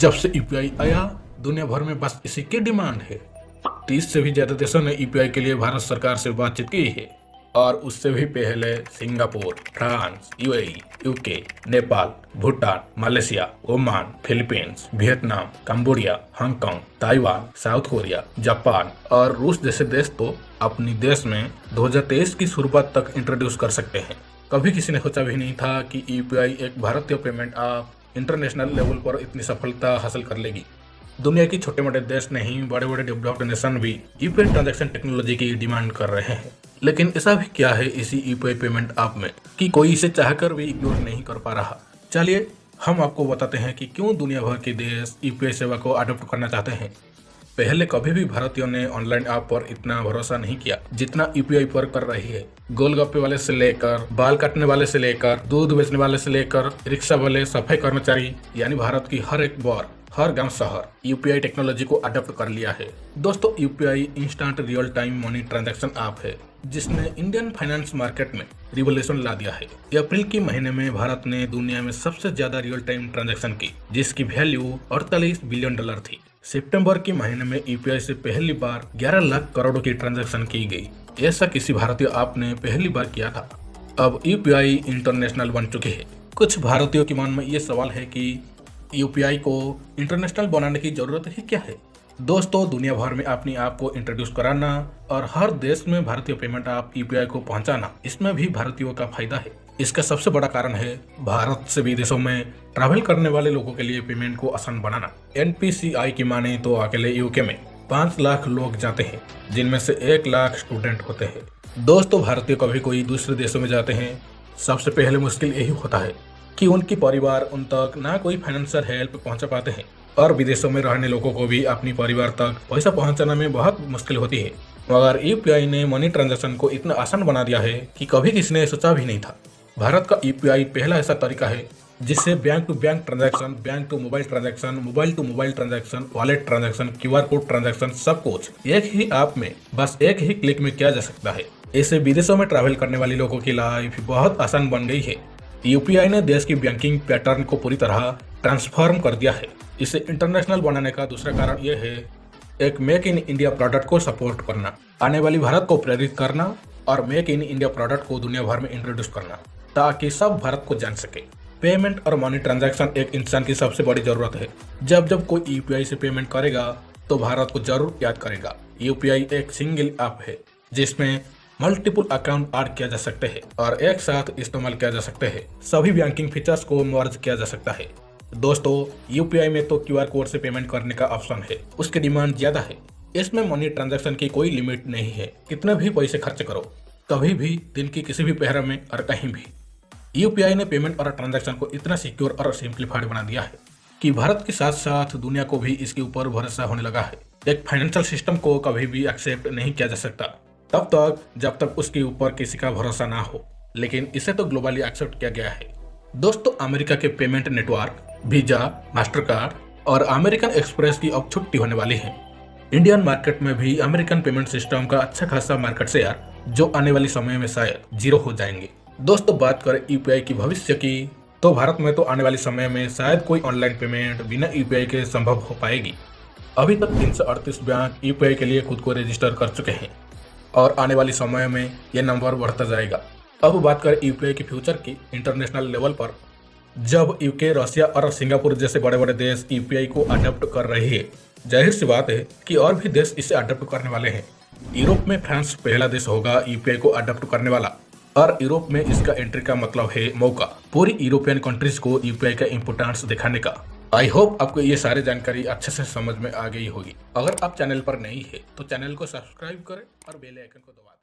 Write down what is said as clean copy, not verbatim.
जब से यूपीआई आया दुनिया भर में बस इसी की डिमांड है। 30 से भी ज्यादा देशों ने यूपीआई के लिए भारत सरकार से बातचीत की है और उससे भी पहले Singapore, France, UAE, UK, Nepal, Bhutan, Malaysia, Oman, Philippines, Vietnam, Cambodia, Hong Kong, Taiwan, south Korea, Japan और रूस जैसे देश तो अपनी देश में 2023 की शुरुआत तक इंट्रोड्यूस कर सकते हैं। कभी किसी ने सोचा भी नहीं था कि यूपीआई एक भारतीय पेमेंट ऐप इंटरनेशनल लेवल पर इतनी सफलता हासिल कर लेगी। दुनिया के छोटे मोटे देश नहीं, बड़े बड़े डेवलप्ड नेशन भी यूपीआई ट्रांजैक्शन टेक्नोलॉजी की डिमांड कर रहे हैं। लेकिन ऐसा भी क्या है इसी यूपीआई पेमेंट ऐप में कि कोई इसे चाहकर भी इग्नोर नहीं कर पा रहा। चलिए हम आपको बताते हैं कि क्यों दुनिया भर के देश यूपीआई सेवा को अडॉप्ट करना चाहते हैं। पहले कभी भी भारतीयों ने ऑनलाइन ऐप पर इतना भरोसा नहीं किया जितना यूपीआई पर कर रही है। गोलगप्पे वाले से लेकर बाल काटने वाले से लेकर दूध बेचने वाले से लेकर रिक्शा वाले, सफाई कर्मचारी, यानी भारत की हर एक बार हर गांव शहर यूपीआई टेक्नोलॉजी को अडॉप्ट कर लिया है। दोस्तों, UPI instant real time money transaction app है जिसने इंडियन फाइनेंस मार्केट में रिवोल्यूशन ला दिया है। अप्रैल के महीने में भारत ने दुनिया में सबसे ज्यादा रियल टाइम ट्रांजैक्शन की जिसकी वैल्यू 48 बिलियन डॉलर थी। सितंबर के महीने में यूपीआई से पहली बार 11 लाख करोड़ की ट्रांजैक्शन की गई। ऐसा किसी भारतीय ऐप ने पहली बार किया था। अब यूपीआई इंटरनेशनल बन चुके हैं। कुछ भारतीयों के मन में ये सवाल है कि यूपीआई को इंटरनेशनल बनाने की जरूरत ही क्या है। दोस्तों, दुनिया भर में अपनी ऐप को इंट्रोड्यूस कराना और हर देश में भारतीय पेमेंट ऐप यूपीआई को पहुंचाना, इसमें भी भारतीयों का फायदा है। इसका सबसे बड़ा कारण है भारत से विदेशों में ट्रैवल करने वाले लोगों के लिए पेमेंट को आसान बनाना। एनपीसीआई की माने तो अकेले यूके में 5 लाख लोग जाते हैं जिनमें से 1 लाख स्टूडेंट होते हैं। दोस्तों, भारतीय कभी कोई दूसरे देशों में जाते हैं, सबसे पहले मुश्किल यही होता है कि उनकी परिवार उन तक ना कोई फाइनेंशियल हेल्प पहुंचा पाते हैं और विदेशों में रहने लोगों को भी अपनी परिवार तक पैसा पहुंचाने में बहुत मुश्किल होती है। मगर यूपीआई ने मनी ट्रांजैक्शन को इतना आसान बना दिया है कि कभी किसी ने सोचा भी नहीं था। भारत का यूपीआई पहला ऐसा तरीका है जिससे bank to bank transaction, bank to mobile transaction, mobile to mobile transaction, wallet transaction, QR code transaction, सब कुछ एक ही ऐप में बस एक ही क्लिक में किया जा सकता है। इससे विदेशों में ट्रैवल करने वाले लोगों की लाइफ बहुत आसान बन गई है। यूपीआई ने देश की बैंकिंग पैटर्न को पूरी तरह ट्रांसफॉर्म कर दिया है। इसे इंटरनेशनल बनाने का दूसरा कारण यह है एक मेक इन इंडिया प्रोडक्ट को सपोर्ट करना, आने वाली भारत को प्रेरित करना और मेक इन इंडिया प्रोडक्ट को दुनिया भर में इंट्रोड्यूस करना ताकि सब भारत को जान सके। पेमेंट और मनी ट्रांजैक्शन एक इंसान की सबसे बड़ी जरूरत है। जब जब कोई यूपीआई से पेमेंट करेगा तो भारत को जरूर याद करेगा। यूपीआई एक सिंगल ऐप है जिसमें मल्टीपल अकाउंट ऐड किया जा सकते हैं और एक साथ इस्तेमाल किया जा सकते हैं। सभी बैंकिंग फीचर्स को मर्ज किया जा सकता है। दोस्तों, यूपीआई में तो क्यूआर कोड से पेमेंट करने का ऑप्शन है, उसकी डिमांड ज्यादा है। इसमें मनी ट्रांजैक्शन की कोई लिमिट नहीं है, कितने भी पैसे खर्च करो, कभी भी, दिन की किसी भी पहर में और कहीं भी। यूपीआई ने पेमेंट और ट्रांजैक्शन को इतना सिक्योर और सिंप्लीफाइड बना दिया है कि भारत के साथ साथ दुनिया को भी इसके ऊपर भरोसा होने लगा है। एक फाइनेंशियल सिस्टम को कभी भी एक्सेप्ट नहीं किया जा सकता तब तक जब तक उसके ऊपर किसी का भरोसा ना हो, लेकिन इसे तो ग्लोबली एक्सेप्ट किया गया है। दोस्तों, अमेरिका के पेमेंट नेटवर्क वीजा, मास्टरकार्ड और अमेरिकन एक्सप्रेस की अब छुट्टी होने वाली है। इंडियन मार्केट में भी अमेरिकन पेमेंट सिस्टम का अच्छा खासा मार्केट शेयर जो आने वाले समय में शायद 0 हो जाएंगे। दोस्तों, बात करें यूपीआई की भविष्य की तो भारत में तो आने वाले समय में शायद कोई ऑनलाइन पेमेंट बिना यूपीआई के संभव हो पाएगी। अभी तक 338 बैंक यूपीआई के लिए खुद को रजिस्टर कर चुके हैं और आने वाले समय में यह नंबर बढ़ता जाएगा। अब बात करें यूपीआई के फ्यूचर की इंटरनेशनल लेवल पर, जब यूके, रशिया और सिंगापुर जैसे बड़े बड़े देश यूपीआई को अडॉप्ट कर रहे हैं, जाहिर सी बात है कि और भी देश इसे अडॉप्ट करने वाले हैं। यूरोप में फ्रांस पहला देश होगा यूपीआई को अडॉप्ट करने वाला और यूरोप में इसका एंट्री का मतलब है मौका, पूरी यूरोपियन कंट्रीज को यूपीआई का इंपोर्टेंस दिखाने का। आई होप आपको ये सारी जानकारी अच्छे से समझ में आ गई होगी। अगर आप चैनल पर नई है तो चैनल को सब्सक्राइब करें और बेल आइकन को दबा दें।